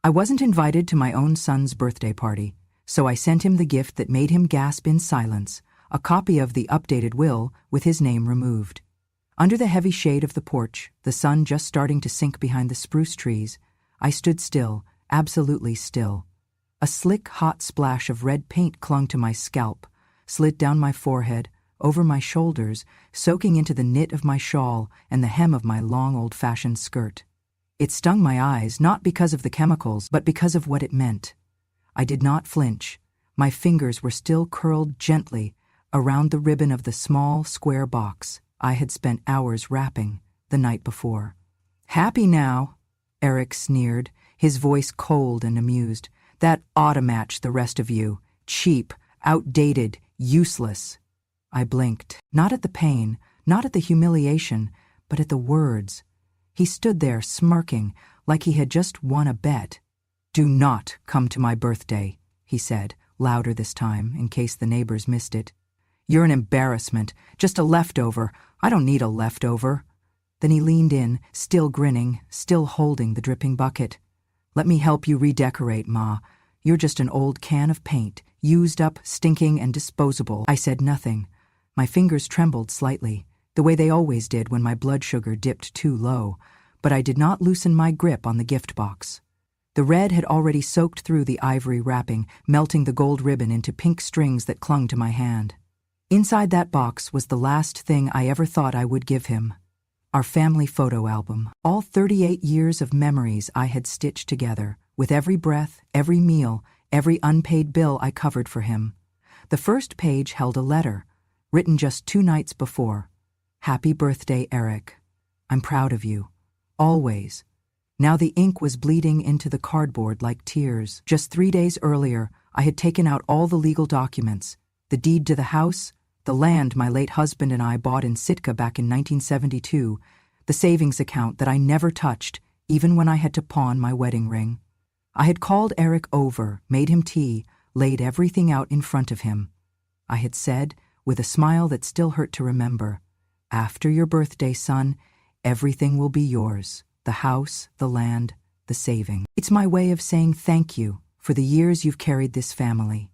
I wasn't invited to my own son's birthday party, so I sent him the gift that made him gasp in silence, a copy of the updated will with his name removed. Under the heavy shade of the porch, the sun just starting to sink behind the spruce trees, I stood still, absolutely still. A slick, hot splash of red paint clung to my scalp, slid down my forehead, over my shoulders, soaking into the knit of my shawl and the hem of my long old-fashioned skirt. It stung my eyes, not because of the chemicals, but because of what it meant. I did not flinch. My fingers were still curled gently around the ribbon of the small, square box I had spent hours wrapping the night before. "Happy now?" Eric sneered, his voice cold and amused. "That ought to match the rest of you. Cheap, outdated, useless." I blinked, not at the pain, not at the humiliation, but at the words. He stood there smirking, like he had just won a bet. "Do not come to my birthday," he said, louder this time, in case the neighbors missed it. "You're an embarrassment, just a leftover. I don't need a leftover." Then he leaned in, still grinning, still holding the dripping bucket. "Let me help you redecorate, Ma. You're just an old can of paint, used up, stinking, and disposable." I said nothing. My fingers trembled slightly, the way they always did when my blood sugar dipped too low, but I did not loosen my grip on the gift box. The red had already soaked through the ivory wrapping, melting the gold ribbon into pink strings that clung to my hand. Inside that box was the last thing I ever thought I would give him. Our family photo album, all 38 years of memories I had stitched together, with every breath, every meal, every unpaid bill I covered for him. The first page held a letter, written just 2 nights before. "Happy birthday, Eric. I'm proud of you. Always." Now the ink was bleeding into the cardboard like tears. Just 3 days earlier, I had taken out all the legal documents, the deed to the house, the land my late husband and I bought in Sitka back in 1972, the savings account that I never touched, even when I had to pawn my wedding ring. I had called Eric over, made him tea, laid everything out in front of him. I had said, with a smile that still hurt to remember, "After your birthday, son, everything will be yours. The house, the land, the saving. It's my way of saying thank you for the years you've carried this family."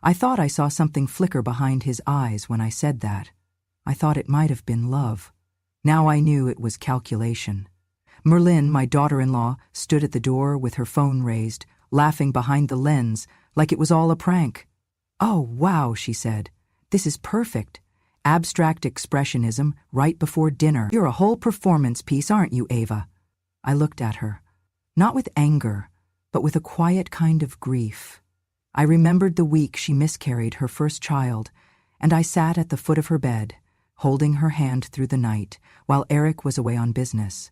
I thought I saw something flicker behind his eyes when I said that. I thought it might have been love. Now I knew it was calculation. Merlin, my daughter-in-law, stood at the door with her phone raised, laughing behind the lens like it was all a prank. "Oh, wow," she said. "This is perfect. Abstract expressionism right before dinner. You're a whole performance piece, aren't you, Ava?" I looked at her, not with anger, but with a quiet kind of grief. I remembered the week she miscarried her first child, and I sat at the foot of her bed, holding her hand through the night, while Eric was away on business.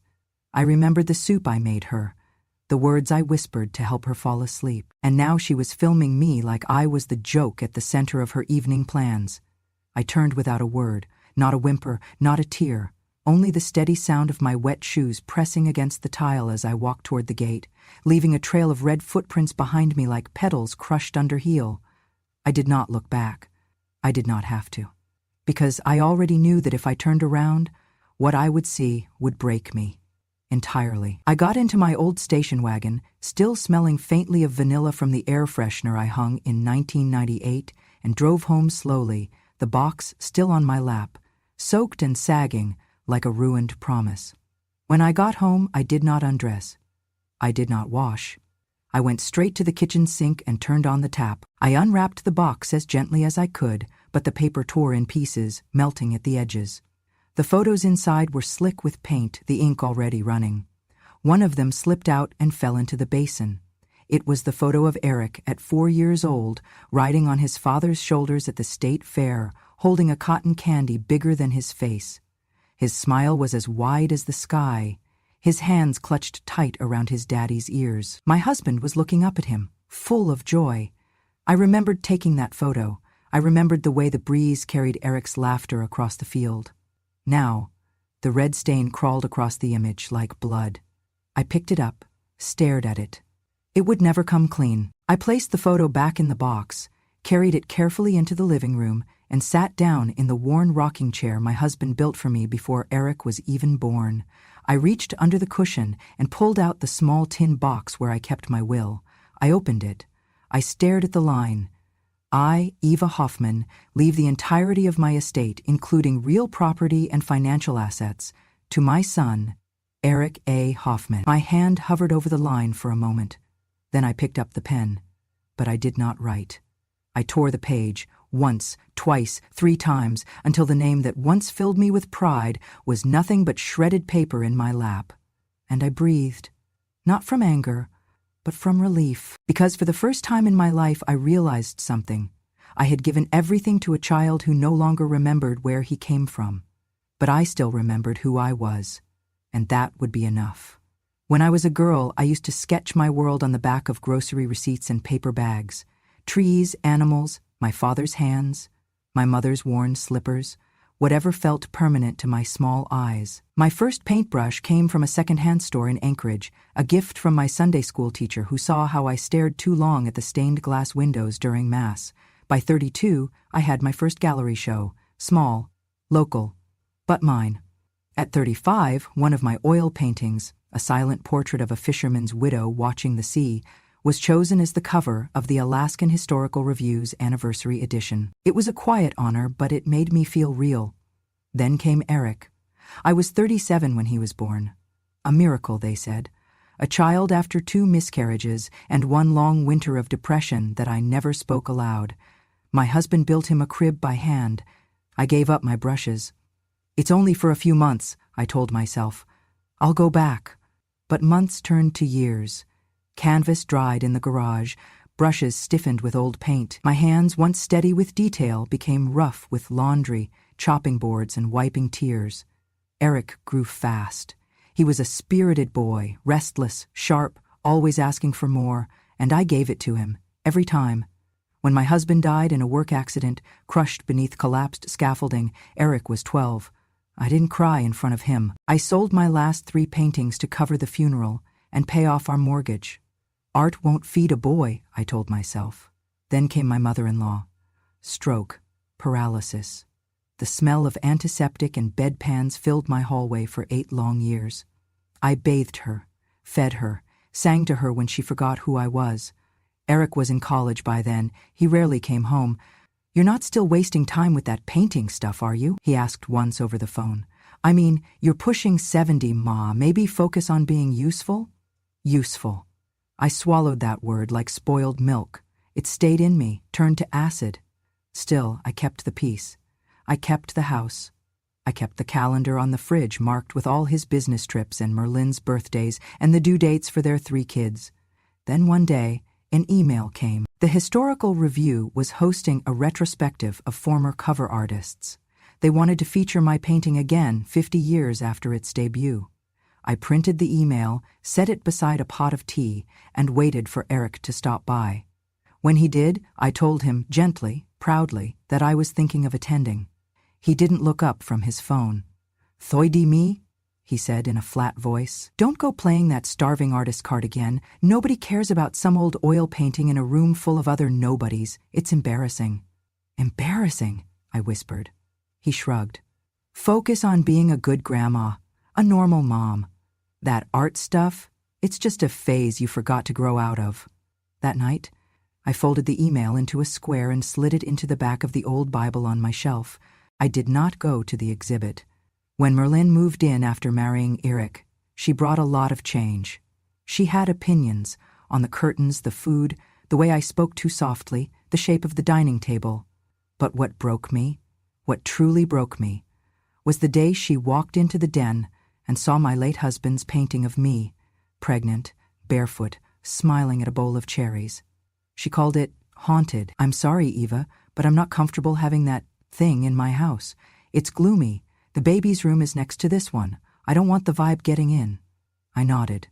I remembered the soup I made her, the words I whispered to help her fall asleep, and now she was filming me like I was the joke at the center of her evening plans. I turned without a word, not a whimper, not a tear, only the steady sound of my wet shoes pressing against the tile as I walked toward the gate, leaving a trail of red footprints behind me like petals crushed under heel. I did not look back. I did not have to, because I already knew that if I turned around, what I would see would break me. Entirely. I got into my old station wagon, still smelling faintly of vanilla from the air freshener I hung in 1998, and drove home slowly, the box still on my lap, soaked and sagging like a ruined promise. When I got home, I did not undress. I did not wash. I went straight to the kitchen sink and turned on the tap. I unwrapped the box as gently as I could, but the paper tore in pieces, melting at the edges. The photos inside were slick with paint, the ink already running. One of them slipped out and fell into the basin. It was the photo of Eric at 4 years old, riding on his father's shoulders at the state fair, holding a cotton candy bigger than his face. His smile was as wide as the sky. His hands clutched tight around his daddy's ears. My husband was looking up at him, full of joy. I remembered taking that photo. I remembered the way the breeze carried Eric's laughter across the field. Now, the red stain crawled across the image like blood. I picked it up, stared at it. It would never come clean. I placed the photo back in the box, carried it carefully into the living room, and sat down in the worn rocking chair my husband built for me before Eric was even born. I reached under the cushion and pulled out the small tin box where I kept my will. I opened it. I stared at the line. I, Eva Hoffman, leave the entirety of my estate, including real property and financial assets, to my son, Eric A. Hoffman. My hand hovered over the line for a moment. Then I picked up the pen. But I did not write. I tore the page, once, twice, 3 times, until the name that once filled me with pride was nothing but shredded paper in my lap. And I breathed, not from anger, but from relief, because for the first time in my life I realized something. I had given everything to a child who no longer remembered where he came from. But I still remembered who I was, and that would be enough. When I was a girl, I used to sketch my world on the back of grocery receipts and paper bags. Trees, animals, my father's hands, my mother's worn slippers, whatever felt permanent to my small eyes. My first paintbrush came from a second-hand store in Anchorage, a gift from my Sunday school teacher who saw how I stared too long at the stained glass windows during Mass. By 32, I had my first gallery show, small, local, but mine. At 35, one of my oil paintings, a silent portrait of a fisherman's widow watching the sea, was chosen as the cover of the Alaskan Historical Review's anniversary edition. It was a quiet honor, but it made me feel real. Then came Eric. I was 37 when he was born. A miracle, they said. A child after 2 miscarriages and 1 long winter of depression that I never spoke aloud. My husband built him a crib by hand. I gave up my brushes. It's only for a few months, I told myself. I'll go back. But months turned to years. Canvas dried in the garage, brushes stiffened with old paint. My hands, once steady with detail, became rough with laundry, chopping boards, and wiping tears. Eric grew fast. He was a spirited boy, restless, sharp, always asking for more, and I gave it to him, every time. When my husband died in a work accident, crushed beneath collapsed scaffolding, Eric was 12. I didn't cry in front of him. I sold my last 3 paintings to cover the funeral and pay off our mortgage. Art won't feed a boy, I told myself. Then came my mother-in-law. Stroke, paralysis. The smell of antiseptic and bedpans filled my hallway for 8 long years. I bathed her, fed her, sang to her when she forgot who I was. Eric was in college by then. He rarely came home. "You're not still wasting time with that painting stuff, are you?" he asked once over the phone. "I mean, you're pushing 70, Ma. Maybe focus on being useful?" Useful. I swallowed that word like spoiled milk. It stayed in me, turned to acid. Still, I kept the peace. I kept the house. I kept the calendar on the fridge marked with all his business trips and Merlin's birthdays and the due dates for their 3 kids. Then one day, an email came. The Historical Review was hosting a retrospective of former cover artists. They wanted to feature my painting again 50 years after its debut. I printed the email, set it beside a pot of tea, and waited for Eric to stop by. When he did, I told him, gently, proudly, that I was thinking of attending. He didn't look up from his phone. "Thoidi me?" he said in a flat voice. "Don't go playing that starving artist card again. Nobody cares about some old oil painting in a room full of other nobodies. It's embarrassing." "Embarrassing," I whispered. He shrugged. "Focus on being a good grandma, a normal mom. That art stuff, it's just a phase you forgot to grow out of." That night, I folded the email into a square and slid it into the back of the old Bible on my shelf. I did not go to the exhibit. When Merlin moved in after marrying Eric, she brought a lot of change. She had opinions on the curtains, the food, the way I spoke too softly, the shape of the dining table. But what broke me, what truly broke me, was the day she walked into the den and saw my late husband's painting of me, pregnant, barefoot, smiling at a bowl of cherries. She called it haunted. "I'm sorry, Eva, but I'm not comfortable having that thing in my house. It's gloomy. The baby's room is next to this one. I don't want the vibe getting in." I nodded,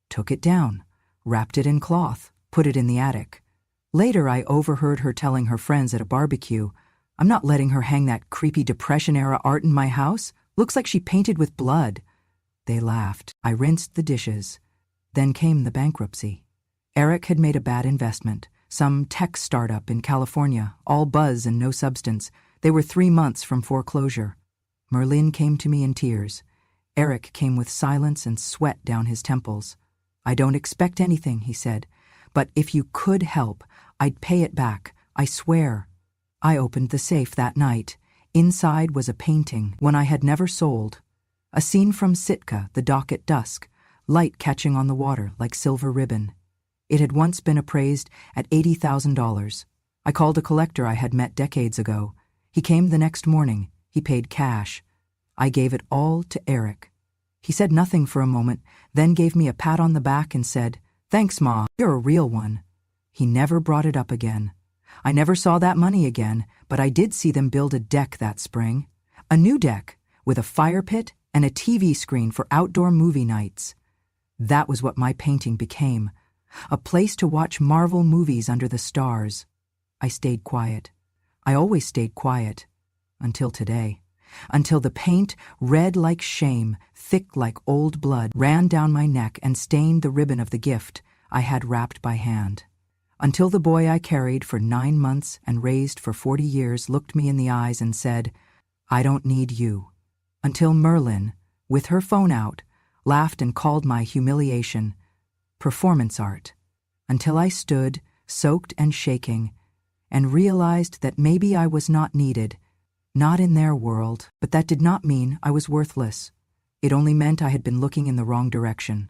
took it down, wrapped it in cloth, put it in the attic. Later, I overheard her telling her friends at a barbecue, "I'm not letting her hang that creepy Depression-era art in my house. Looks like she painted with blood." They laughed. I rinsed the dishes. Then came the bankruptcy. Eric had made a bad investment, some tech startup in California, all buzz and no substance. They were 3 months from foreclosure. Merlin came to me in tears. Eric came with silence and sweat down his temples. "I don't expect anything," he said, "but if you could help, I'd pay it back, I swear." I opened the safe that night. Inside was a painting, one I had never sold. A scene from Sitka, the dock at dusk, light catching on the water like silver ribbon. It had once been appraised at $80,000. I called a collector I had met decades ago. He came the next morning. He paid cash. I gave it all to Eric. He said nothing for a moment, then gave me a pat on the back and said, "Thanks, Ma, you're a real one." He never brought it up again. I never saw that money again, but I did see them build a deck that spring. A new deck, with a fire pit and a TV screen for outdoor movie nights. That was what my painting became. A place to watch Marvel movies under the stars. I stayed quiet. I always stayed quiet. Until today. Until the paint, red like shame, thick like old blood, ran down my neck and stained the ribbon of the gift I had wrapped by hand. Until the boy I carried for 9 months and raised for 40 years looked me in the eyes and said, "I don't need you." Until Merlin, with her phone out, laughed and called my humiliation performance art. Until I stood, soaked and shaking, and realized that maybe I was not needed, not in their world, but that did not mean I was worthless. It only meant I had been looking in the wrong direction.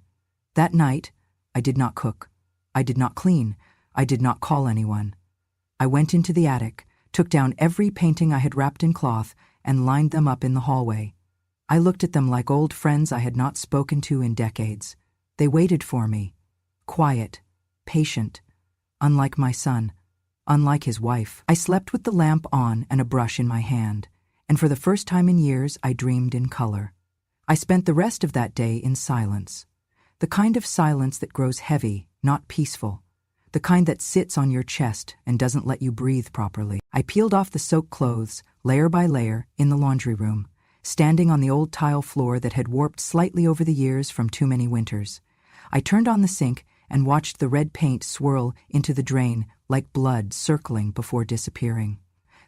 That night, I did not cook. I did not clean. I did not call anyone. I went into the attic, took down every painting I had wrapped in cloth, and lined them up in the hallway. I looked at them like old friends I had not spoken to in decades. They waited for me. Quiet, patient, unlike my son, unlike his wife. I slept with the lamp on and a brush in my hand, and for the first time in years I dreamed in color. I spent the rest of that day in silence. The kind of silence that grows heavy, not peaceful. The kind that sits on your chest and doesn't let you breathe properly. I peeled off the soaked clothes, layer by layer, in the laundry room, standing on the old tile floor that had warped slightly over the years from too many winters. I turned on the sink and watched the red paint swirl into the drain like blood circling before disappearing.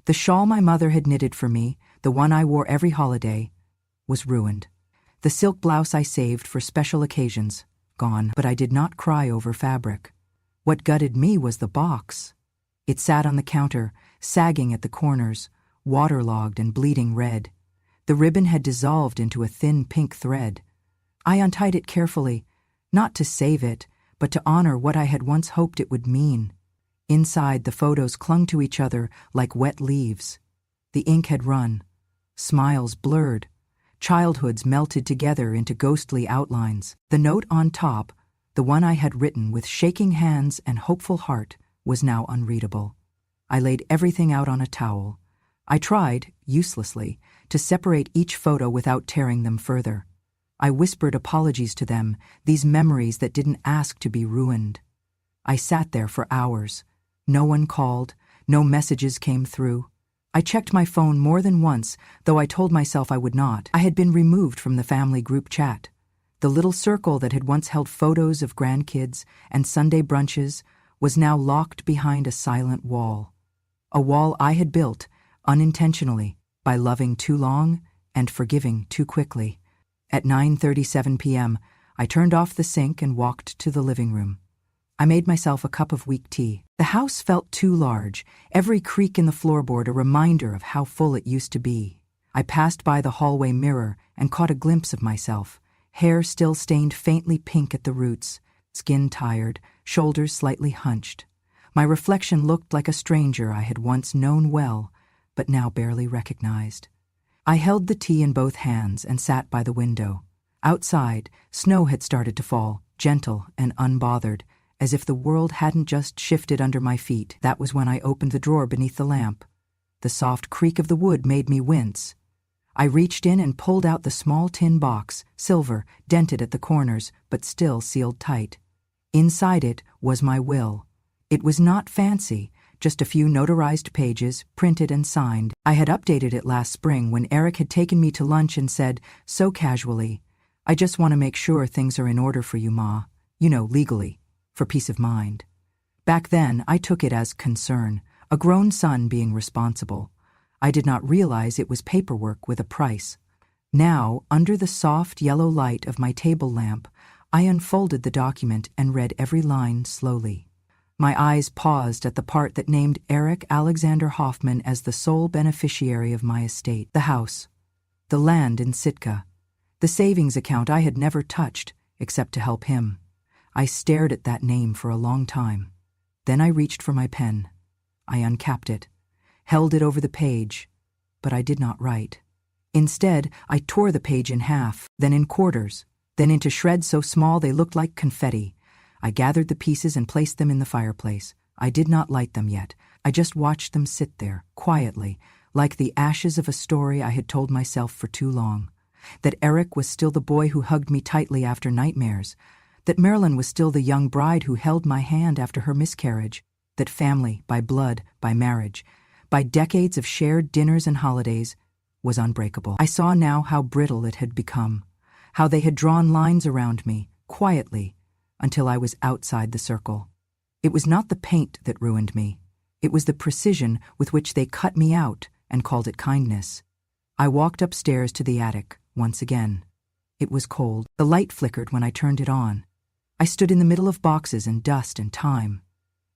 The shawl my mother had knitted for me, the one I wore every holiday, was ruined. The silk blouse I saved for special occasions, gone, but I did not cry over fabric. What gutted me was the box. It sat on the counter, sagging at the corners, waterlogged and bleeding red. The ribbon had dissolved into a thin pink thread. I untied it carefully, not to save it, but to honor what I had once hoped it would mean. Inside, the photos clung to each other like wet leaves. The ink had run. Smiles blurred. Childhoods melted together into ghostly outlines. The note on top, the one I had written with shaking hands and hopeful heart, was now unreadable. I laid everything out on a towel. I tried, uselessly, to separate each photo without tearing them further. I whispered apologies to them, these memories that didn't ask to be ruined. I sat there for hours. No one called, no messages came through. I checked my phone more than once, though I told myself I would not. I had been removed from the family group chat. The little circle that had once held photos of grandkids and Sunday brunches was now locked behind a silent wall. A wall I had built, unintentionally, by loving too long and forgiving too quickly. At 9:37 p.m., I turned off the sink and walked to the living room. I made myself a cup of weak tea. The house felt too large, every creak in the floorboard a reminder of how full it used to be. I passed by the hallway mirror and caught a glimpse of myself, hair still stained faintly pink at the roots, skin tired, shoulders slightly hunched. My reflection looked like a stranger I had once known well, but now barely recognized. I held the tea in both hands and sat by the window. Outside, snow had started to fall, gentle and unbothered, as if the world hadn't just shifted under my feet. That was when I opened the drawer beneath the lamp. The soft creak of the wood made me wince. I reached in and pulled out the small tin box, silver, dented at the corners, but still sealed tight. Inside it was my will. It was not fancy, just a few notarized pages, printed and signed. I had updated it last spring when Eric had taken me to lunch and said, so casually, "I just want to make sure things are in order for you, Ma. You know, legally, for peace of mind." Back then, I took it as concern, a grown son being responsible. I did not realize it was paperwork with a price. Now, under the soft yellow light of my table lamp, I unfolded the document and read every line slowly. My eyes paused at the part that named Eric Alexander Hoffman as the sole beneficiary of my estate. The house, the land in Sitka, the savings account I had never touched except to help him. I stared at that name for a long time. Then I reached for my pen. I uncapped it, held it over the page, but I did not write. Instead, I tore the page in half, then in quarters, then into shreds so small they looked like confetti. I gathered the pieces and placed them in the fireplace. I did not light them yet. I just watched them sit there, quietly, like the ashes of a story I had told myself for too long. That Eric was still the boy who hugged me tightly after nightmares. That Marilyn was still the young bride who held my hand after her miscarriage. That family, by blood, by marriage, by decades of shared dinners and holidays, was unbreakable. I saw now how brittle it had become, how they had drawn lines around me, quietly, until I was outside the circle. It was not the paint that ruined me. It was the precision with which they cut me out and called it kindness. I walked upstairs to the attic, once again. It was cold. The light flickered when I turned it on. I stood in the middle of boxes and dust and time.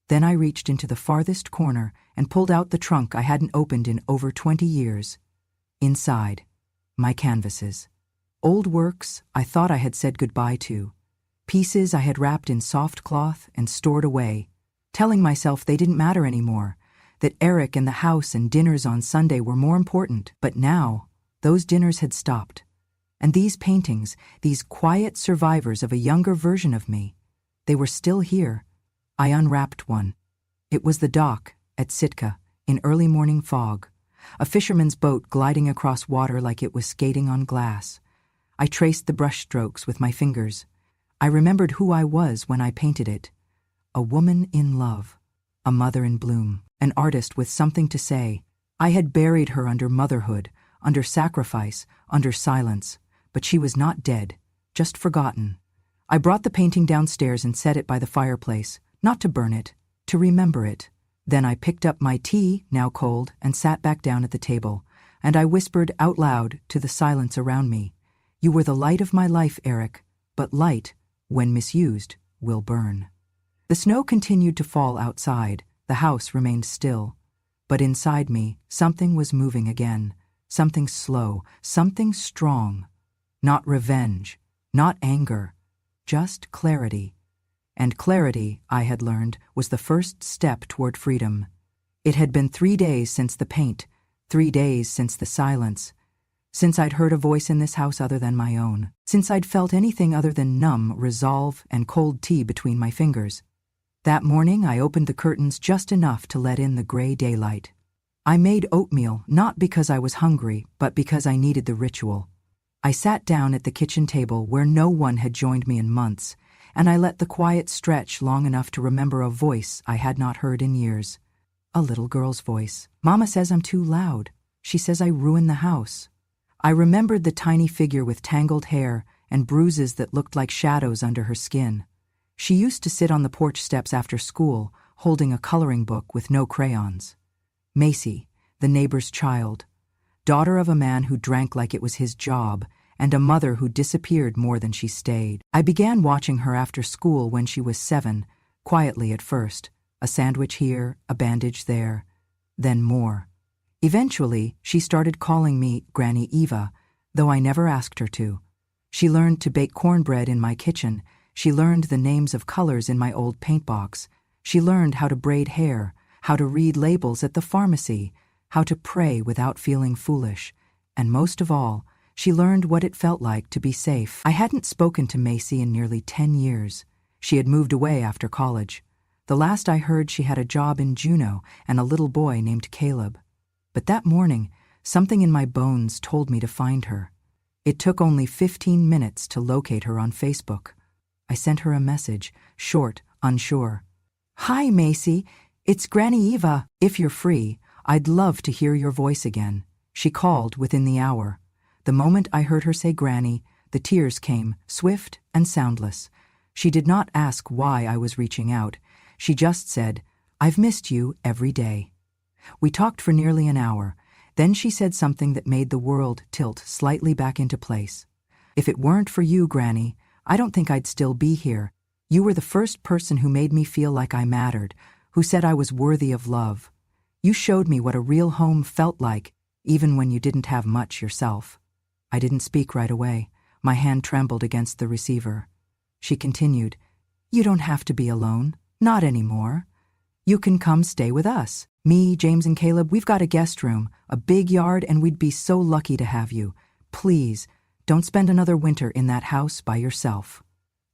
Then I reached into the farthest corner and pulled out the trunk I hadn't opened in over 20 years. Inside, my canvases. Old works I thought I had said goodbye to. Pieces I had wrapped in soft cloth and stored away, telling myself they didn't matter anymore, that Eric and the house and dinners on Sunday were more important. But now, those dinners had stopped. And these paintings, these quiet survivors of a younger version of me, they were still here. I unwrapped one. It was the dock at Sitka in early morning fog, a fisherman's boat gliding across water like it was skating on glass. I traced the brushstrokes with my fingers. I remembered who I was when I painted it. A woman in love, a mother in bloom, an artist with something to say. I had buried her under motherhood, under sacrifice, under silence, but she was not dead, just forgotten. I brought the painting downstairs and set it by the fireplace, not to burn it, to remember it. Then I picked up my tea, now cold, and sat back down at the table, and I whispered out loud to the silence around me, "You were the light of my life, Eric, but light, when misused, will burn." The snow continued to fall outside. The house remained still. But inside me, something was moving again. Something slow, something strong. Not revenge, not anger, just clarity. And clarity, I had learned, was the first step toward freedom. It had been 3 days since the paint, 3 days since the silence, since I'd heard a voice in this house other than my own, since I'd felt anything other than numb resolve and cold tea between my fingers. That morning I opened the curtains just enough to let in the gray daylight. I made oatmeal not because I was hungry, but because I needed the ritual. I sat down at the kitchen table where no one had joined me in months, and I let the quiet stretch long enough to remember a voice I had not heard in years. A little girl's voice. "Mama says I'm too loud. She says I ruin the house." I remembered the tiny figure with tangled hair and bruises that looked like shadows under her skin. She used to sit on the porch steps after school, holding a coloring book with no crayons. Macy, the neighbor's child, daughter of a man who drank like it was his job, and a mother who disappeared more than she stayed. I began watching her after school when she was 7, quietly at first, a sandwich here, a bandage there, then more. Eventually, she started calling me Granny Eva, though I never asked her to. She learned to bake cornbread in my kitchen. She learned the names of colors in my old paint box. She learned how to braid hair, how to read labels at the pharmacy, how to pray without feeling foolish, and most of all, she learned what it felt like to be safe. I hadn't spoken to Macy in nearly 10 years. She had moved away after college. The last I heard, she had a job in Juneau and a little boy named Caleb. But that morning, something in my bones told me to find her. It took only 15 minutes to locate her on Facebook. I sent her a message, short, unsure. "Hi, Macy. It's Granny Eva. If you're free, I'd love to hear your voice again." She called within the hour. The moment I heard her say Granny, the tears came, swift and soundless. She did not ask why I was reaching out. She just said, "I've missed you every day." We talked for nearly an hour. Then she said something that made the world tilt slightly back into place. "If it weren't for you, Granny, I don't think I'd still be here. You were the first person who made me feel like I mattered, who said I was worthy of love. You showed me what a real home felt like, even when you didn't have much yourself." I didn't speak right away. My hand trembled against the receiver. She continued, "You don't have to be alone. Not anymore. You can come stay with us. Me, James, and Caleb, we've got a guest room, a big yard, and we'd be so lucky to have you. Please, don't spend another winter in that house by yourself."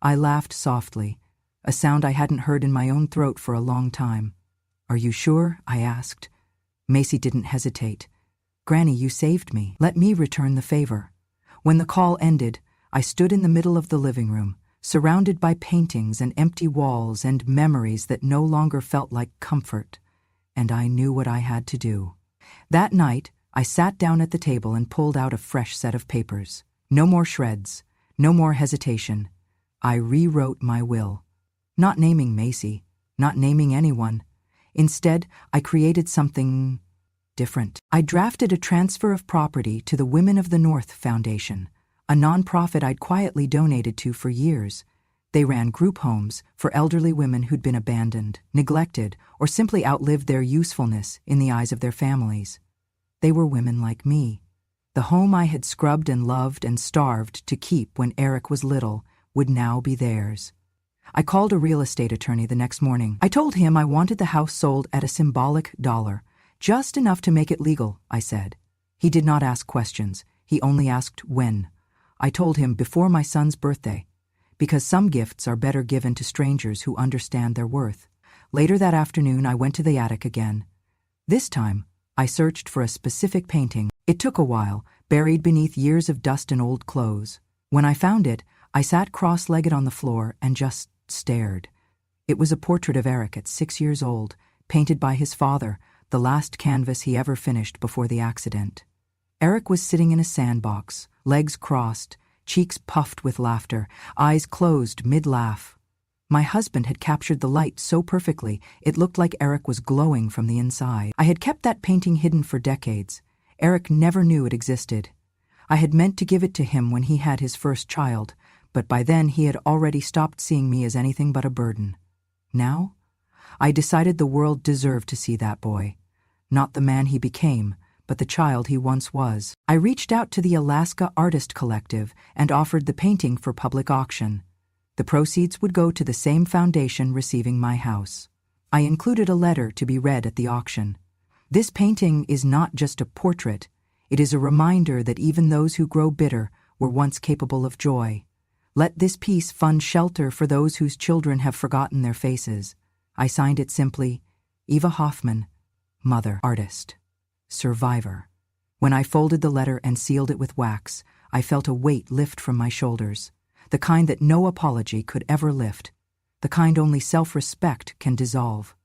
I laughed softly, a sound I hadn't heard in my own throat for a long time. "Are you sure?" I asked. Macy didn't hesitate. "Granny, you saved me. Let me return the favor." When the call ended, I stood in the middle of the living room, surrounded by paintings and empty walls and memories that no longer felt like comfort, and I knew what I had to do. That night, I sat down at the table and pulled out a fresh set of papers. No more shreds, no more hesitation. I rewrote my will. Not naming Macy, not naming anyone. Instead, I created something different. I drafted a transfer of property to the Women of the North Foundation, a nonprofit I'd quietly donated to for years. They ran group homes for elderly women who'd been abandoned, neglected, or simply outlived their usefulness in the eyes of their families. They were women like me. The home I had scrubbed and loved and starved to keep when Eric was little would now be theirs. I called a real estate attorney the next morning. I told him I wanted the house sold at a symbolic $1. "Just enough to make it legal," I said. He did not ask questions. He only asked when. I told him before my son's birthday, because some gifts are better given to strangers who understand their worth. Later that afternoon, I went to the attic again. This time, I searched for a specific painting. It took a while, buried beneath years of dust and old clothes. When I found it, I sat cross-legged on the floor and just stared. It was a portrait of Eric at 6 years old, painted by his father, the last canvas he ever finished before the accident. Eric was sitting in a sandbox, legs crossed, cheeks puffed with laughter, eyes closed mid-laugh. My husband had captured the light so perfectly, it looked like Eric was glowing from the inside. I had kept that painting hidden for decades. Eric never knew it existed. I had meant to give it to him when he had his first child, but by then he had already stopped seeing me as anything but a burden. Now, I decided the world deserved to see that boy. Not the man he became, but the child he once was. I reached out to the Alaska Artist Collective and offered the painting for public auction. The proceeds would go to the same foundation receiving my house. I included a letter to be read at the auction. "This painting is not just a portrait. It is a reminder that even those who grow bitter were once capable of joy. Let this piece fund shelter for those whose children have forgotten their faces." I signed it simply, Eva Hoffman, Mother, Artist, Survivor. When I folded the letter and sealed it with wax, I felt a weight lift from my shoulders, the kind that no apology could ever lift, the kind only self-respect can dissolve.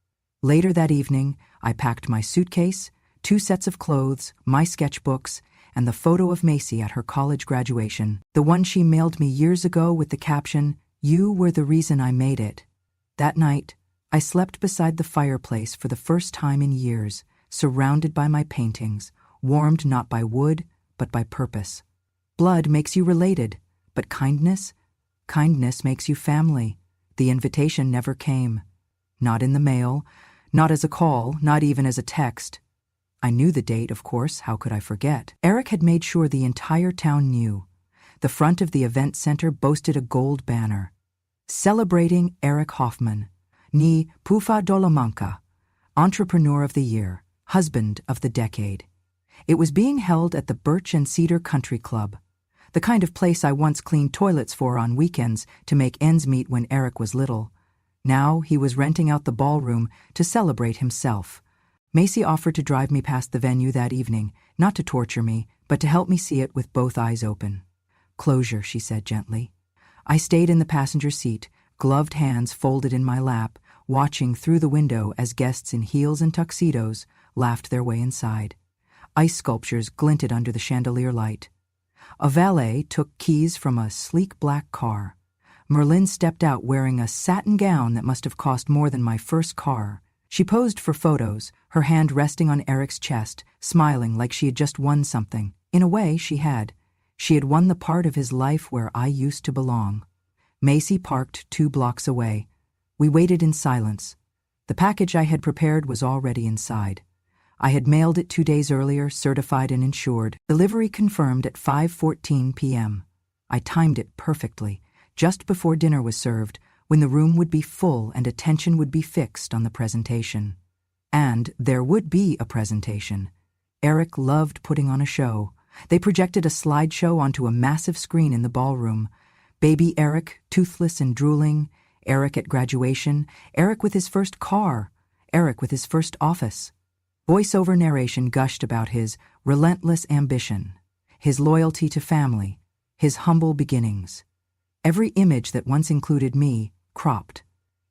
Later that evening, I packed my suitcase, 2 sets of clothes, my sketchbooks, and the photo of Macy at her college graduation, the one she mailed me years ago with the caption, "You were the reason I made it." That night, I slept beside the fireplace for the first time in years, surrounded by my paintings, warmed not by wood, but by purpose. Blood makes you related, but kindness makes you family. The invitation never came. Not in the mail, not as a call, not even as a text. I knew the date, of course, how could I forget? Eric had made sure the entire town knew. The front of the event center boasted a gold banner. "Celebrating Eric Hoffman, ni Pufa Dolamanca, Entrepreneur of the Year, Husband of the Decade." It was being held at the Birch and Cedar Country Club, the kind of place I once cleaned toilets for on weekends to make ends meet when Eric was little. Now he was renting out the ballroom to celebrate himself. Macy offered to drive me past the venue that evening, not to torture me, but to help me see it with both eyes open. "Closure," she said gently. I stayed in the passenger seat, gloved hands folded in my lap, watching through the window as guests in heels and tuxedos laughed their way inside. Ice sculptures glinted under the chandelier light. A valet took keys from a sleek black car. Merlin stepped out wearing a satin gown that must have cost more than my first car. She posed for photos, her hand resting on Eric's chest, smiling like she had just won something. In a way, she had. She had won the part of his life where I used to belong. Macy parked 2 blocks away. We waited in silence. The package I had prepared was already inside. I had mailed it 2 days earlier, certified and insured. Delivery confirmed at 5:14 p.m. I timed it perfectly, just before dinner was served, when the room would be full and attention would be fixed on the presentation. And there would be a presentation. Eric loved putting on a show. They projected a slideshow onto a massive screen in the ballroom. Baby Eric, toothless and drooling, Eric at graduation, Eric with his first car, Eric with his first office. Voice-over narration gushed about his relentless ambition, his loyalty to family, his humble beginnings. Every image that once included me, cropped.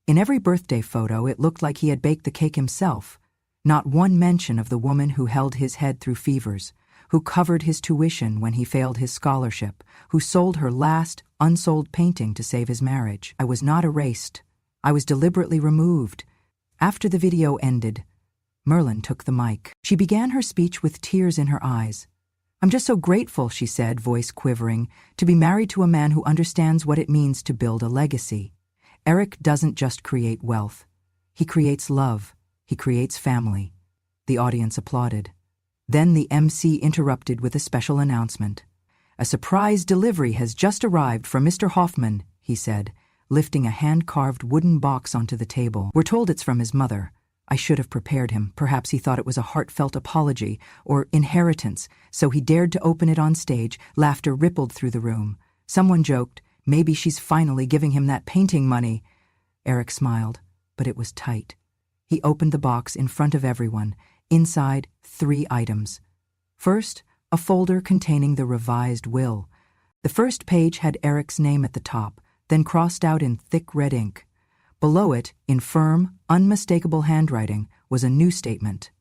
In every birthday photo, it looked like he had baked the cake himself. Not one mention of the woman who held his head through fevers, who covered his tuition when he failed his scholarship, who sold her last, unsold painting to save his marriage. I was not erased. I was deliberately removed. After the video ended, Merlin took the mic. She began her speech with tears in her eyes. "I'm just so grateful," she said, voice quivering, "to be married to a man who understands what it means to build a legacy. Eric doesn't just create wealth. He creates love. He creates family." The audience applauded. Then the MC interrupted with a special announcement. "A surprise delivery has just arrived from Mr. Hoffman," he said, lifting a hand-carved wooden box onto the table. "We're told it's from his mother. I should have prepared him. Perhaps he thought it was a heartfelt apology or inheritance, so he dared to open it on stage." Laughter rippled through the room. Someone joked, "Maybe she's finally giving him that painting money." Eric smiled, but it was tight. He opened the box in front of everyone. Inside, 3 items. First, a folder containing the revised will. The first page had Eric's name at the top, then crossed out in thick red ink. Below it, in firm, unmistakable handwriting, was a new statement.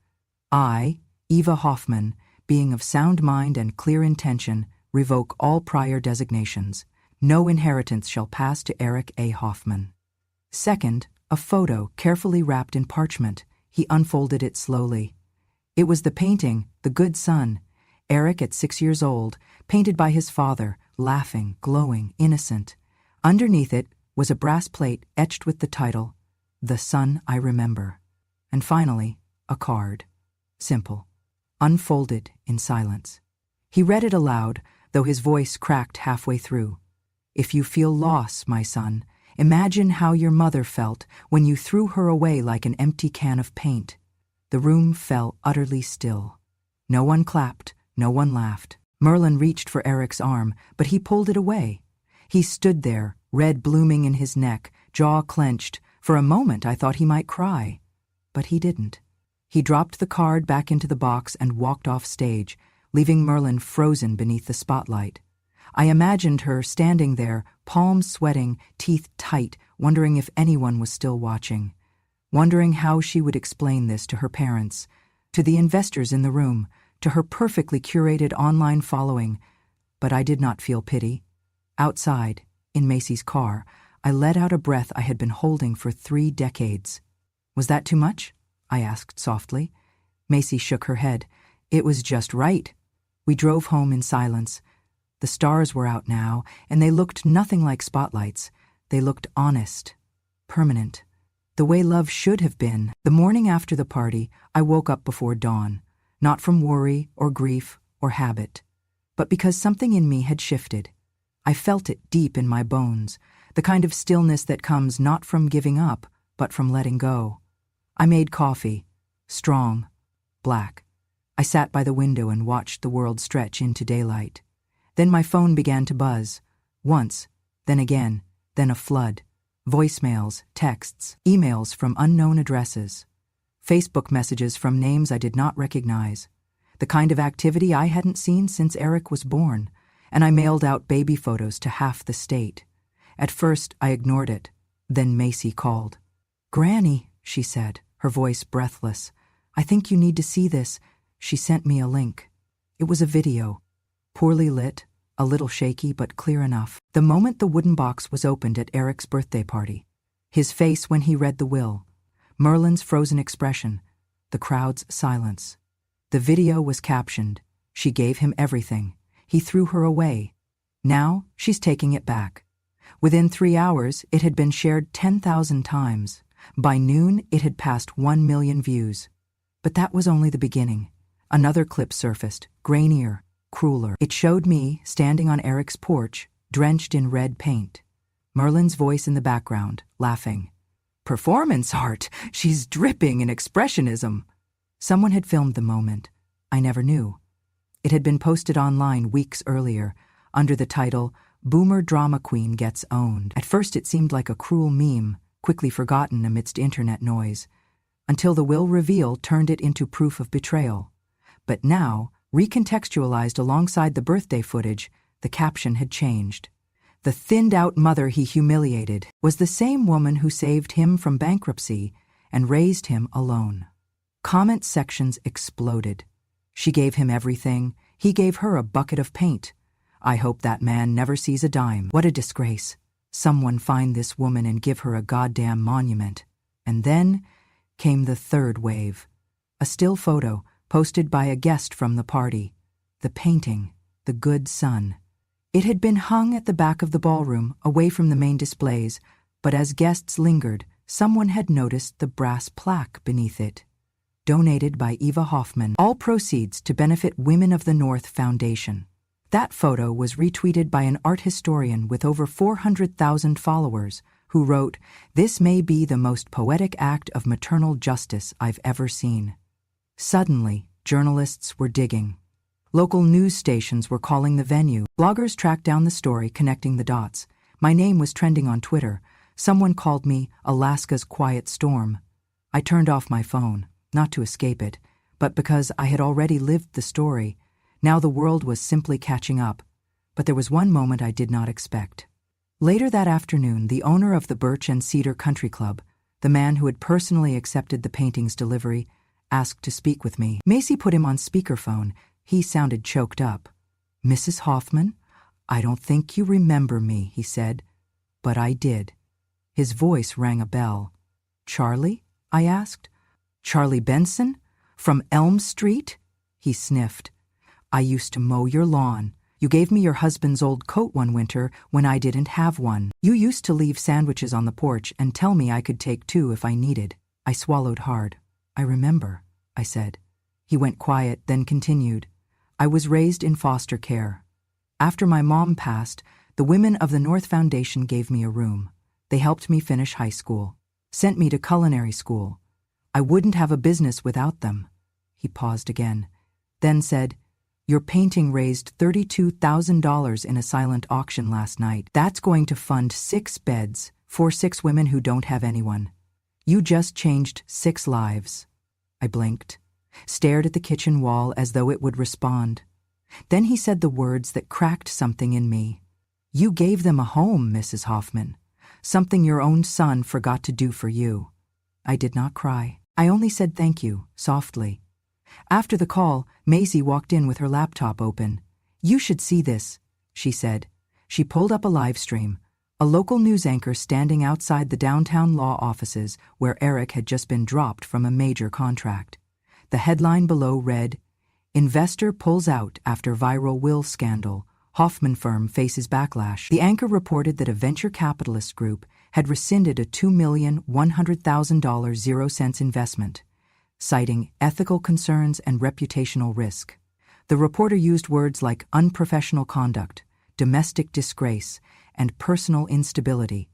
"I, Eva Hoffman, being of sound mind and clear intention, revoke all prior designations. No inheritance shall pass to Eric A. Hoffman." Second, a photo carefully wrapped in parchment. He unfolded it slowly. It was the painting, The Good Son, Eric at 6 years old, painted by his father, laughing, glowing, innocent. Underneath it was a brass plate etched with the title, The Son I Remember. And finally, a card. Simple. Unfolded in silence. He read it aloud, though his voice cracked halfway through. "If you feel loss, my son, imagine how your mother felt when you threw her away like an empty can of paint." The room fell utterly still. No one clapped, no one laughed. Merlin reached for Eric's arm, but he pulled it away. He stood there, red blooming in his neck, jaw clenched. For a moment I thought he might cry. But he didn't. He dropped the card back into the box and walked off stage, leaving Merlin frozen beneath the spotlight. I imagined her standing there, palms sweating, teeth tight, wondering if anyone was still watching. Wondering how she would explain this to her parents, to the investors in the room, to her perfectly curated online following. But I did not feel pity. Outside, in Macy's car, I let out a breath I had been holding for 3 decades. "Was that too much?" I asked softly. Macy shook her head. "It was just right." We drove home in silence. The stars were out now, and they looked nothing like spotlights. They looked honest, permanent, the way love should have been. The morning after the party, I woke up before dawn, not from worry or grief or habit, but because something in me had shifted. I felt it deep in my bones, the kind of stillness that comes not from giving up, but from letting go. I made coffee, strong, black. I sat by the window and watched the world stretch into daylight. Then my phone began to buzz. Once, then again, then a flood. Voicemails, texts, emails from unknown addresses. Facebook messages from names I did not recognize. The kind of activity I hadn't seen since Eric was born. And I mailed out baby photos to half the state. At first, I ignored it. Then Macy called. "Granny," she said, her voice breathless. "I think you need to see this." She sent me a link. It was a video. Poorly lit, a little shaky but clear enough. The moment the wooden box was opened at Eric's birthday party. His face when he read the will. Merlin's frozen expression, the crowd's silence. The video was captioned, "She gave him everything. He threw her away. Now she's taking it back." Within 3 hours, it had been shared 10,000 times. By noon, it had passed 1 million views. But that was only the beginning. Another clip surfaced, grainier, crueler. It showed me standing on Eric's porch, drenched in red paint. Merlin's voice in the background, laughing. "Performance art! She's dripping in expressionism!" Someone had filmed the moment. I never knew. It had been posted online weeks earlier, under the title, "Boomer Drama Queen Gets Owned." At first it seemed like a cruel meme, quickly forgotten amidst internet noise, until the will reveal turned it into proof of betrayal. But now, recontextualized alongside the birthday footage, the caption had changed. The thinned-out mother he humiliated was the same woman who saved him from bankruptcy and raised him alone. Comment sections exploded. She gave him everything. He gave her a bucket of paint. I hope that man never sees a dime. What a disgrace. Someone find this woman and give her a goddamn monument. And then came the third wave. A still photo posted by a guest from the party. The painting, the good son. It had been hung at the back of the ballroom, away from the main displays, but as guests lingered, someone had noticed the brass plaque beneath it. Donated by Eva Hoffman. All proceeds to benefit Women of the North Foundation. That photo was retweeted by an art historian with over 400,000 followers, who wrote, "This may be the most poetic act of maternal justice I've ever seen." Suddenly, journalists were digging. Local news stations were calling the venue. Bloggers tracked down the story, connecting the dots. My name was trending on Twitter. Someone called me Alaska's quiet storm. I turned off my phone, not to escape it, but because I had already lived the story. Now the world was simply catching up. But there was one moment I did not expect. Later that afternoon, the owner of the Birch and Cedar Country Club, the man who had personally accepted the painting's delivery, asked to speak with me. Macy put him on speakerphone. He sounded choked up. "Mrs. Hoffman, I don't think you remember me," he said. But I did. His voice rang a bell. "Charlie?" I asked. "Charlie Benson? From Elm Street?" He sniffed. "I used to mow your lawn. You gave me your husband's old coat one winter when I didn't have one. You used to leave sandwiches on the porch and tell me I could take 2 if I needed." I swallowed hard. "I remember," I said. He went quiet, then continued. "I was raised in foster care. After my mom passed, the Women of the North Foundation gave me a room. They helped me finish high school, sent me to culinary school. I wouldn't have a business without them." He paused again, then said, "Your painting raised $32,000 in a silent auction last night. That's going to fund 6 beds for 6 women who don't have anyone. You just changed 6 lives." I blinked, stared at the kitchen wall as though it would respond. Then he said the words that cracked something in me. "You gave them a home, Mrs. Hoffman, something your own son forgot to do for you." I did not cry. I only said thank you, softly. After the call, Macy walked in with her laptop open. "You should see this," she said. She pulled up a live stream, a local news anchor standing outside the downtown law offices where Eric had just been dropped from a major contract. The headline below read, "Investor pulls out after viral will scandal. Hoffman firm faces backlash." The anchor reported that a venture capitalist group had rescinded a $2,100,000 0-cents investment, citing ethical concerns and reputational risk. The reporter used words like unprofessional conduct, domestic disgrace, and personal instability.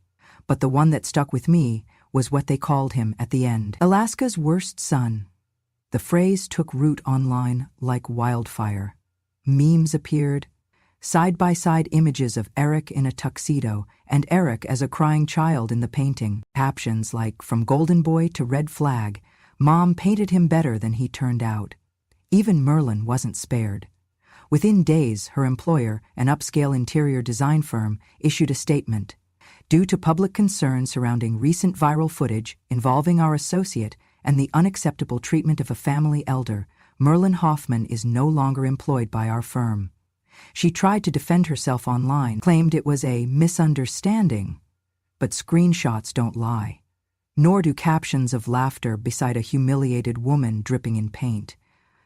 But the one that stuck with me was what they called him at the end. Alaska's worst son. The phrase took root online like wildfire. Memes appeared, side-by-side images of Eric in a tuxedo and Eric as a crying child in the painting. Captions like, "From golden boy to red flag, Mom painted him better than he turned out." Even Merlin wasn't spared. Within days, her employer, an upscale interior design firm, issued a statement. "Due to public concern surrounding recent viral footage involving our associate and the unacceptable treatment of a family elder, Merlin Hoffman is no longer employed by our firm." She tried to defend herself online, claimed it was a misunderstanding. But screenshots don't lie. nor do captions of laughter beside a humiliated woman dripping in paint.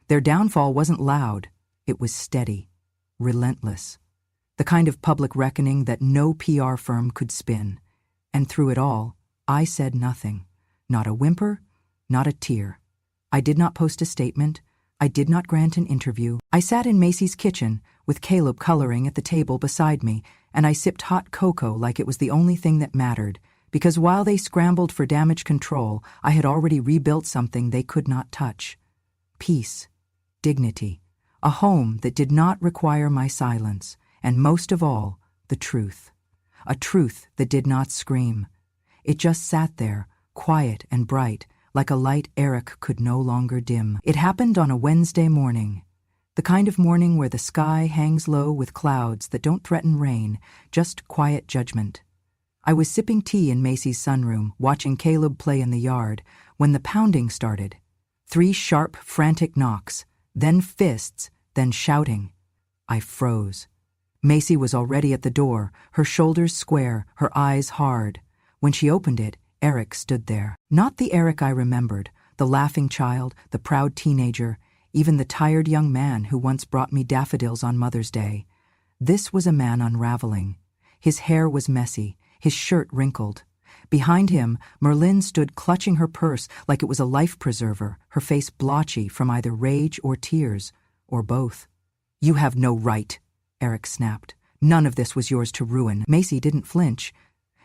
Their downfall wasn't loud, it was steady, relentless. The kind of public reckoning that no PR firm could spin. And through it all, I said nothing. Not a whimper, not a tear. I did not post a statement. I did not grant an interview. I sat in Macy's kitchen, with Caleb coloring at the table beside me, and I sipped hot cocoa like it was the only thing that mattered, because while they scrambled for damage control, I had already rebuilt something they could not touch. Peace, dignity, a home that did not require my silence, and most of all, the truth. A truth that did not scream. It just sat there, quiet and bright, like a light Eric could no longer dim. It happened on a Wednesday morning. The kind of morning where the sky hangs low with clouds that don't threaten rain, just quiet judgment. I was sipping tea in Macy's sunroom, watching Caleb play in the yard, when the pounding started. 3 sharp, frantic knocks, then fists, then shouting. I froze. Macy was already at the door, her shoulders square, her eyes hard. When she opened it, Eric stood there. Not the Eric I remembered, the laughing child, the proud teenager, even the tired young man who once brought me daffodils on Mother's Day. This was a man unraveling. His hair was messy, his shirt wrinkled. Behind him, Merlin stood clutching her purse like it was a life preserver, her face blotchy from either rage or tears, or both. "You have no right," Eric snapped. "None of this was yours to ruin." Macy didn't flinch.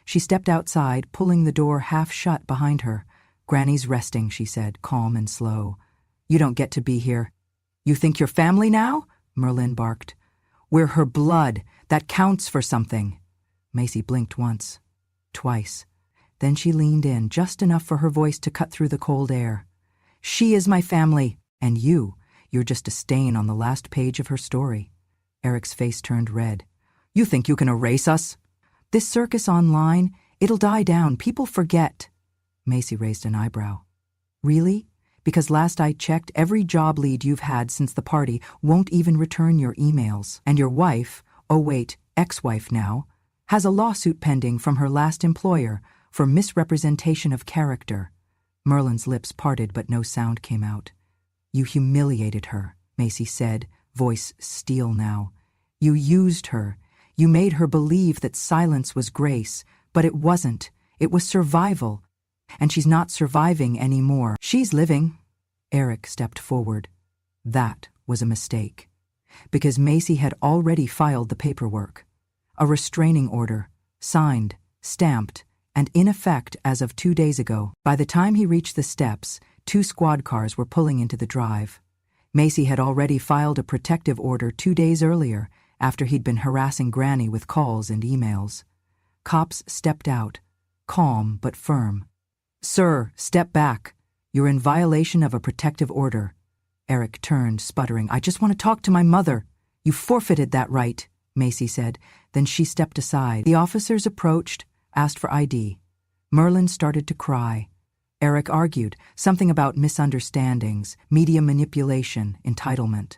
She stepped outside, pulling the door half shut behind her. "Granny's resting," she said, calm and slow. "You don't get to be here." "You think you're family now?" Merlin barked. "We're her blood. That counts for something." Macy blinked once, twice. Then she leaned in, just enough for her voice to cut through the cold air. "She is my family, and you're just a stain on the last page of her story." Eric's face turned red. "You think you can erase us? This circus online, it'll die down. People forget." Macy raised an eyebrow. "Really? Because last I checked, every job lead you've had since the party won't even return your emails. And your wife, oh wait, ex-wife now, has a lawsuit pending from her last employer for misrepresentation of character." Merlin's lips parted, but no sound came out. "You humiliated her," Macy said, voice steel now. "You used her. You made her believe that silence was grace, but it wasn't. It was survival. And she's not surviving anymore. She's living." Eric stepped forward. That was a mistake. Because Macy had already filed the paperwork. A restraining order, signed, stamped, and in effect as of 2 days ago. By the time he reached the steps, 2 squad cars were pulling into the drive. Macy had already filed a protective order 2 days earlier, after he'd been harassing Granny with calls and emails. Cops stepped out, calm but firm. "Sir, step back. You're in violation of a protective order." Eric turned, sputtering. "I just want to talk to my mother." "You forfeited that right," Macy said. Then she stepped aside. The officers approached, asked for ID. Merlin started to cry. Eric argued, something about misunderstandings, media manipulation, entitlement.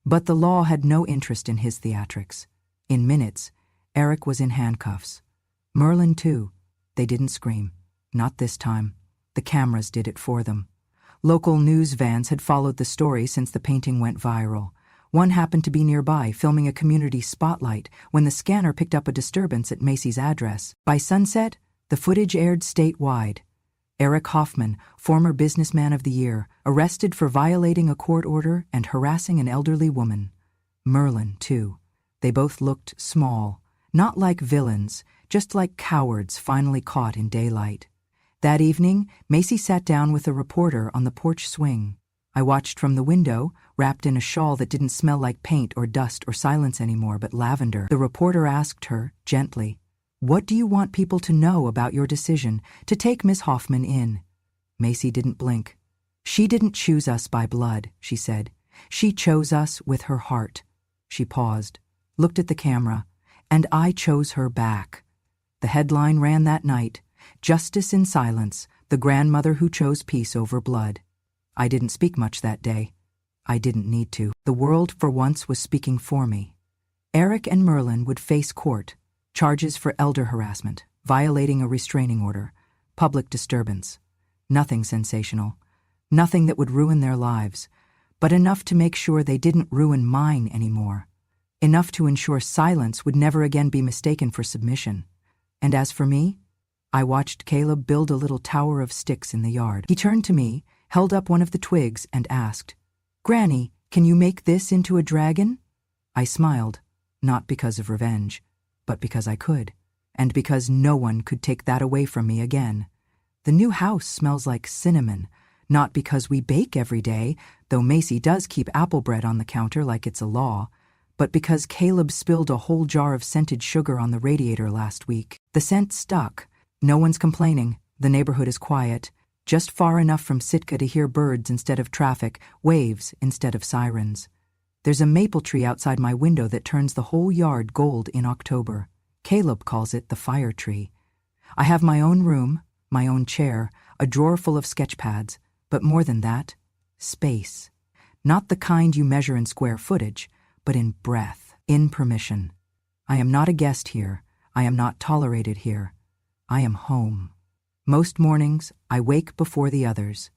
But the law had no interest in his theatrics. In minutes, Eric was in handcuffs. Merlin, too. They didn't scream. Not this time. The cameras did it for them. Local news vans had followed the story since the painting went viral. One happened to be nearby, filming a community spotlight, when the scanner picked up a disturbance at Macy's address. By sunset, the footage aired statewide. Eric Hoffman, former Businessman of the Year, arrested for violating a court order and harassing an elderly woman. Merlin, too. They both looked small, not like villains, just like cowards finally caught in daylight. That evening, Macy sat down with a reporter on the porch swing. I watched from the window, wrapped in a shawl that didn't smell like paint or dust or silence anymore, but lavender. The reporter asked her, gently, "What do you want people to know about your decision to take Miss Hoffman in?" Macy didn't blink. "She didn't choose us by blood," she said. "She chose us with her heart." She paused, looked at the camera, "And I chose her back." The headline ran that night, "Justice in Silence, the grandmother who chose peace over blood." I didn't speak much that day. I didn't need to. The world for once was speaking for me. Eric and Merlin would face court, charges for elder harassment, violating a restraining order, public disturbance. Nothing sensational. Nothing that would ruin their lives, but enough to make sure they didn't ruin mine anymore. Enough to ensure silence would never again be mistaken for submission. And as for me, I watched Caleb build a little tower of sticks in the yard. He turned to me, held up one of the twigs, and asked, "Granny, can you make this into a dragon?" I smiled, not because of revenge, but because I could, and because no one could take that away from me again. The new house smells like cinnamon, not because we bake every day, though Macy does keep apple bread on the counter like it's a law, but because Caleb spilled a whole jar of scented sugar on the radiator last week. The scent stuck. No one's complaining. The neighborhood is quiet, just far enough from Sitka to hear birds instead of traffic, waves instead of sirens. There's a maple tree outside my window that turns the whole yard gold in October. Caleb calls it the fire tree. I have my own room, my own chair, a drawer full of sketch pads, but more than that, space. Not the kind you measure in square footage, but in breath, in permission. I am not a guest here. I am not tolerated here. I am home. Most mornings, I wake before the others.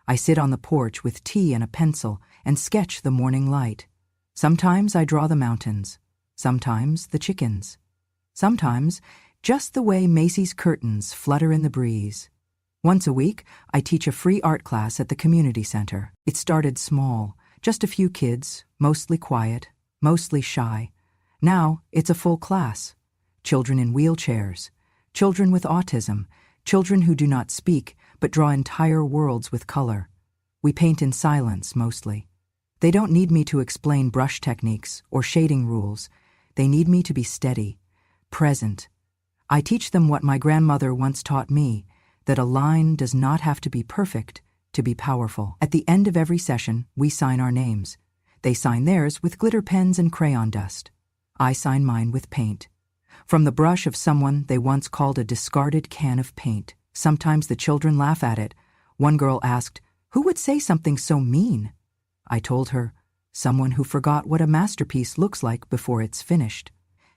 I sit on the porch with tea and a pencil and sketch the morning light. Sometimes I draw the mountains. Sometimes the chickens. Sometimes just the way Macy's curtains flutter in the breeze. Once a week, I teach a free art class at the community center. It started small, just a few kids, mostly quiet, mostly shy. Now it's a full class. Children in wheelchairs, children with autism, children who do not speak but draw entire worlds with color. We paint in silence, mostly. They don't need me to explain brush techniques or shading rules. They need me to be steady, present. I teach them what my grandmother once taught me, that a line does not have to be perfect to be powerful. At the end of every session, we sign our names. They sign theirs with glitter pens and crayon dust. I sign mine with paint. From the brush of someone they once called a discarded can of paint. Sometimes the children laugh at it. One girl asked, "Who would say something so mean?" I told her, "Someone who forgot what a masterpiece looks like before it's finished."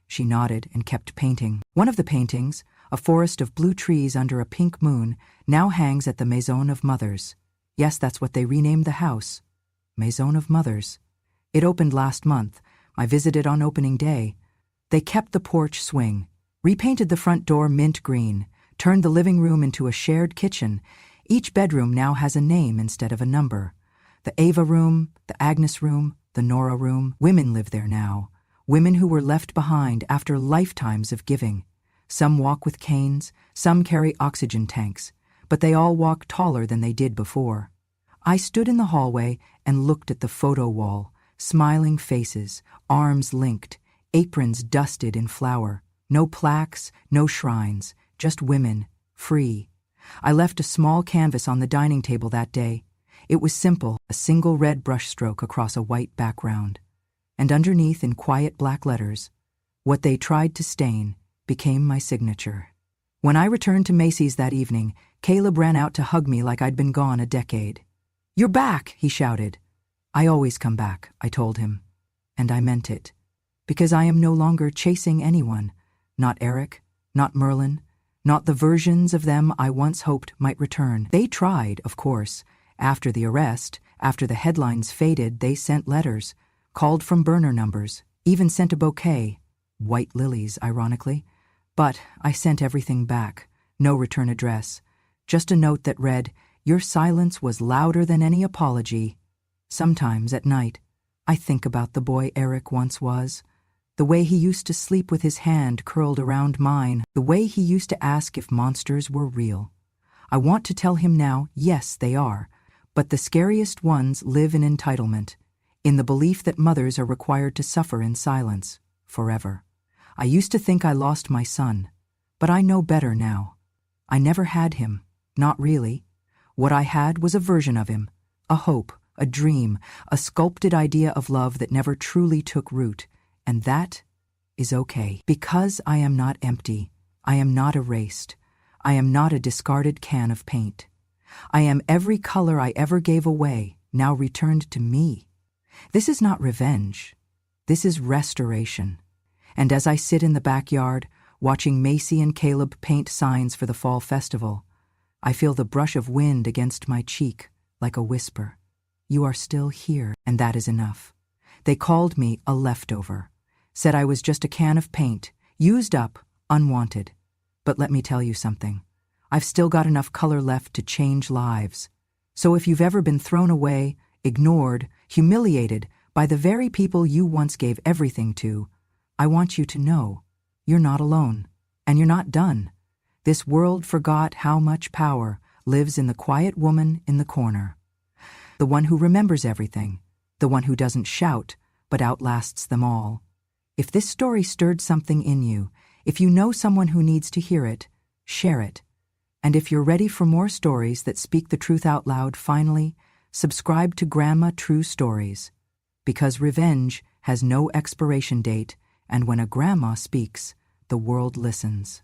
She nodded and kept painting. One of the paintings, a forest of blue trees under a pink moon, now hangs at the Maison of Mothers. Yes, that's what they renamed the house. Maison of Mothers. It opened last month. I visited on opening day. They kept the porch swing, repainted the front door mint green, turned the living room into a shared kitchen. Each bedroom now has a name instead of a number. The Ava room, the Agnes room, the Nora room. Women live there now. Women who were left behind after lifetimes of giving. Some walk with canes, some carry oxygen tanks, but they all walk taller than they did before. I stood in the hallway and looked at the photo wall, smiling faces, arms linked, aprons dusted in flour. No plaques, no shrines, just women, free. I left a small canvas on the dining table that day. It was simple, a single red brushstroke across a white background. And underneath in quiet black letters, what they tried to stain became my signature. When I returned to Macy's that evening, Caleb ran out to hug me like I'd been gone a decade. "You're back," he shouted. "I always come back," I told him. And I meant it. Because I am no longer chasing anyone. Not Eric, not Merlin, not the versions of them I once hoped might return. They tried, of course. After the arrest, after the headlines faded, they sent letters, called from burner numbers, even sent a bouquet. White lilies, ironically. But I sent everything back. No return address. Just a note that read, "Your silence was louder than any apology." Sometimes at night, I think about the boy Eric once was. The way he used to sleep with his hand curled around mine. The way he used to ask if monsters were real. I want to tell him now, yes, they are. But the scariest ones live in entitlement, in the belief that mothers are required to suffer in silence, forever. I used to think I lost my son, but I know better now. I never had him, not really. What I had was a version of him, a hope, a dream, a sculpted idea of love that never truly took root, and that is okay. Because I am not empty, I am not erased, I am not a discarded can of paint. I am every color I ever gave away, now returned to me. This is not revenge. This is restoration. And as I sit in the backyard, watching Macy and Caleb paint signs for the fall festival, I feel the brush of wind against my cheek, like a whisper. You are still here, and that is enough. They called me a leftover, said I was just a can of paint, used up, unwanted. But let me tell you something. I've still got enough color left to change lives. So if you've ever been thrown away, ignored, humiliated by the very people you once gave everything to, I want you to know you're not alone, and you're not done. This world forgot how much power lives in the quiet woman in the corner. The one who remembers everything, the one who doesn't shout but outlasts them all. If this story stirred something in you, if you know someone who needs to hear it, share it. And if you're ready for more stories that speak the truth out loud, finally, subscribe to Grandma True Stories. Because revenge has no expiration date, and when a grandma speaks, the world listens.